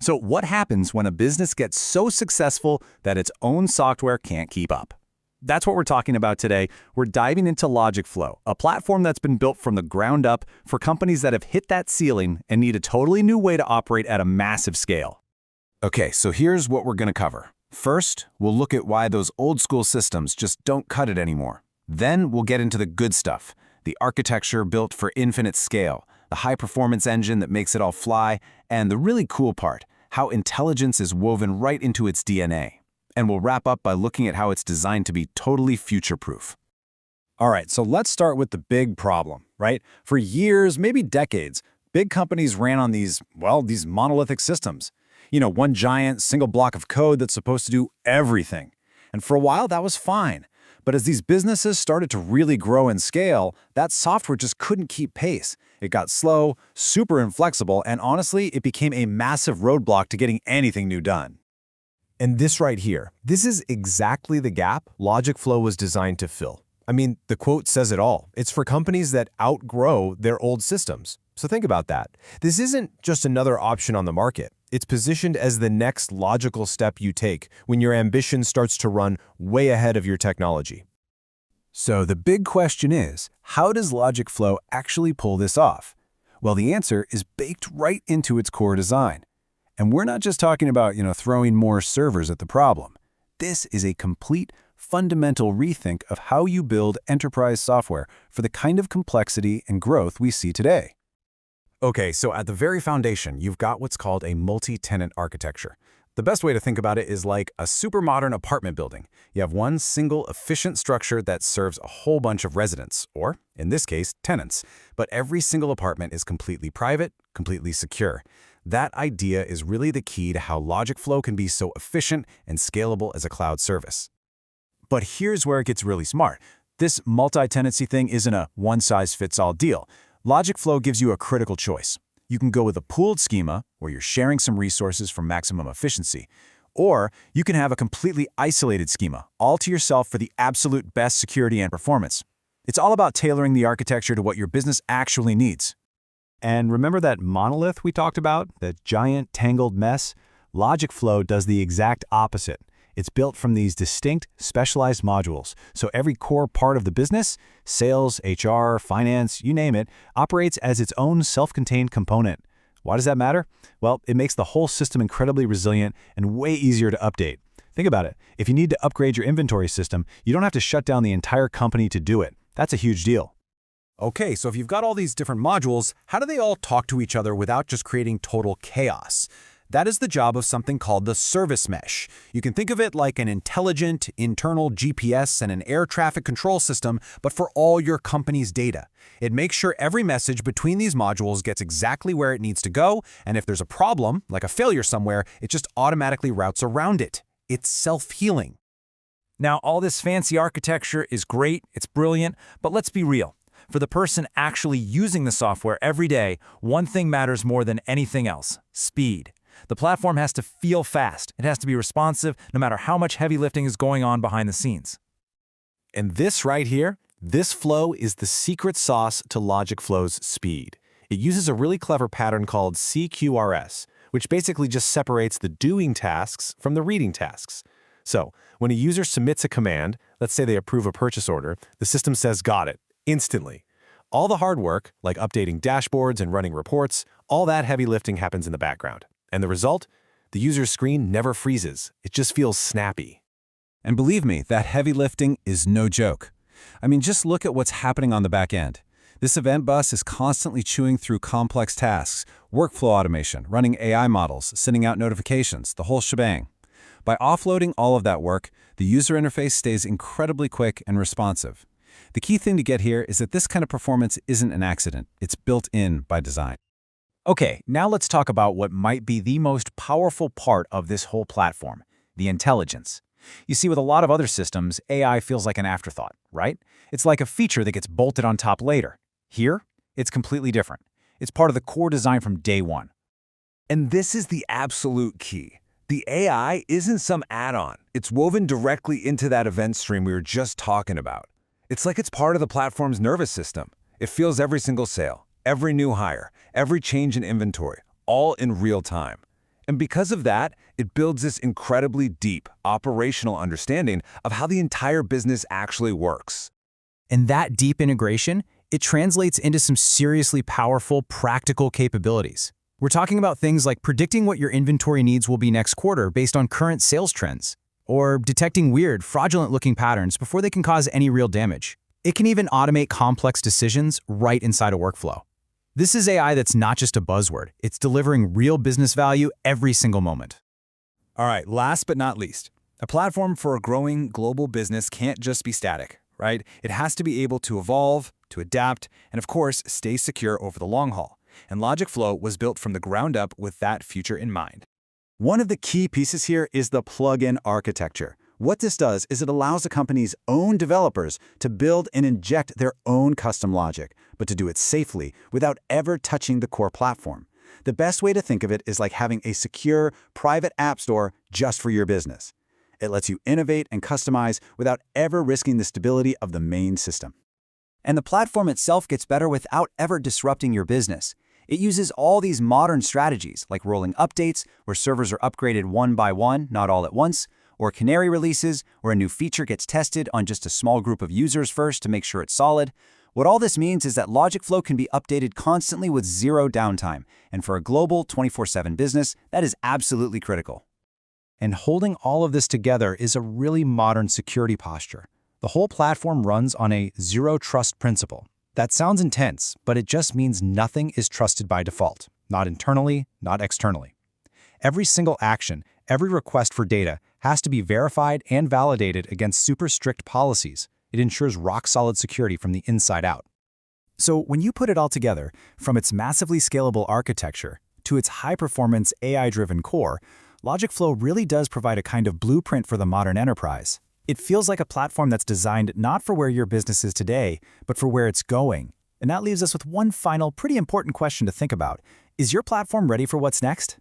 So what happens when a business gets so successful that its own software can't keep up? That's what we're talking about today. We're diving into Logicflow, a platform that's been built from the ground up for companies that have hit that ceiling and need a totally new way to operate at a massive scale. Okay, so here's what we're going to cover. First, we'll look at why those old school systems just don't cut it anymore. Then we'll get into the good stuff, the architecture built for infinite scale, the high-performance engine that makes it all fly, and the really cool part, how intelligence is woven right into its DNA. And we'll wrap up by looking at how it's designed to be totally future-proof. All right, so let's start with the big problem, right? For years, maybe decades, big companies ran on these monolithic systems. One giant single block of code that's supposed to do everything. And for a while, that was fine. But as these businesses started to really grow and scale, that software just couldn't keep pace. It got slow, super inflexible, and honestly, it became a massive roadblock to getting anything new done. And this right here, this is exactly the gap Logicflow was designed to fill. I mean, the quote says it all. It's for companies that outgrow their old systems. So think about that. This isn't just another option on the market. It's positioned as the next logical step you take when your ambition starts to run way ahead of your technology. So the big question is, how does Logicflow actually pull this off? Well, the answer is baked right into its core design. And we're not just talking about, throwing more servers at the problem. This is a complete, fundamental rethink of how you build enterprise software for the kind of complexity and growth we see today. Okay, so at the very foundation, you've got what's called a multi-tenant architecture. The best way to think about it is like a super modern apartment building. You have one single efficient structure that serves a whole bunch of residents, or in this case, tenants. But every single apartment is completely private, completely secure. That idea is really the key to how Logicflow can be so efficient and scalable as a cloud service. But here's where it gets really smart. This multi-tenancy thing isn't a one-size-fits-all deal. Logicflow gives you a critical choice. You can go with a pooled schema, where you're sharing some resources for maximum efficiency, or you can have a completely isolated schema, all to yourself for the absolute best security and performance. It's all about tailoring the architecture to what your business actually needs. And remember that monolith we talked about, that giant tangled mess? Logicflow does the exact opposite. It's built from these distinct, specialized modules, so every core part of the business, sales, HR, finance, you name it, operates as its own self-contained component. Why does that matter? Well, it makes the whole system incredibly resilient and way easier to update. Think about it. If you need to upgrade your inventory system, you don't have to shut down the entire company to do it. That's a huge deal. Okay, so if you've got all these different modules, how do they all talk to each other without just creating total chaos? That is the job of something called the service mesh. You can think of it like an intelligent, internal GPS and an air traffic control system, but for all your company's data. It makes sure every message between these modules gets exactly where it needs to go, and if there's a problem, like a failure somewhere, it just automatically routes around it. It's self-healing. Now, all this fancy architecture is great, it's brilliant, but let's be real. For the person actually using the software every day, one thing matters more than anything else: speed. The platform has to feel fast. It has to be responsive, no matter how much heavy lifting is going on behind the scenes. And this right here, this flow is the secret sauce to Logicflow's speed. It uses a really clever pattern called CQRS, which basically just separates the doing tasks from the reading tasks. So when a user submits a command, let's say they approve a purchase order, the system says, "Got it," instantly. All the hard work, like updating dashboards and running reports, all that heavy lifting happens in the background. And the result? The user's screen never freezes. It just feels snappy. And believe me, that heavy lifting is no joke. I mean, just look at what's happening on the back end. This event bus is constantly chewing through complex tasks, workflow automation, running AI models, sending out notifications, the whole shebang. By offloading all of that work, the user interface stays incredibly quick and responsive. The key thing to get here is that this kind of performance isn't an accident. It's built in by design. Okay, now let's talk about what might be the most powerful part of this whole platform: the intelligence. You see, with a lot of other systems, AI feels like an afterthought, right? It's like a feature that gets bolted on top later. Here, it's completely different. It's part of the core design from day one. And this is the absolute key. The AI isn't some add-on. It's woven directly into that event stream we were just talking about. It's like it's part of the platform's nervous system. It feels every single sale, every new hire, every change in inventory, all in real time. And because of that, it builds this incredibly deep operational understanding of how the entire business actually works. And that deep integration, it translates into some seriously powerful, practical capabilities. We're talking about things like predicting what your inventory needs will be next quarter based on current sales trends, or detecting weird, fraudulent-looking patterns before they can cause any real damage. It can even automate complex decisions right inside a workflow. This is AI that's not just a buzzword. It's delivering real business value every single moment. All right, last but not least, a platform for a growing global business can't just be static, right? It has to be able to evolve, to adapt, and of course, stay secure over the long haul. And Logicflow was built from the ground up with that future in mind. One of the key pieces here is the plugin architecture. What this does is it allows a company's own developers to build and inject their own custom logic, but to do it safely without ever touching the core platform. The best way to think of it is like having a secure, private app store just for your business. It lets you innovate and customize without ever risking the stability of the main system. And the platform itself gets better without ever disrupting your business. It uses all these modern strategies, like rolling updates, where servers are upgraded one by one, not all at once, or canary releases, where a new feature gets tested on just a small group of users first to make sure it's solid. What all this means is that Logicflow can be updated constantly with zero downtime, and for a global 24/7 business, that is absolutely critical. And holding all of this together is a really modern security posture. The whole platform runs on a zero-trust principle. That sounds intense, but it just means nothing is trusted by default, not internally, not externally. Every single action, every request for data has to be verified and validated against super strict policies. It ensures rock-solid security from the inside out. So when you put it all together, from its massively scalable architecture to its high-performance AI-driven core, Logicflow really does provide a kind of blueprint for the modern enterprise. It feels like a platform that's designed not for where your business is today, but for where it's going. And that leaves us with one final, pretty important question to think about. Is your platform ready for what's next?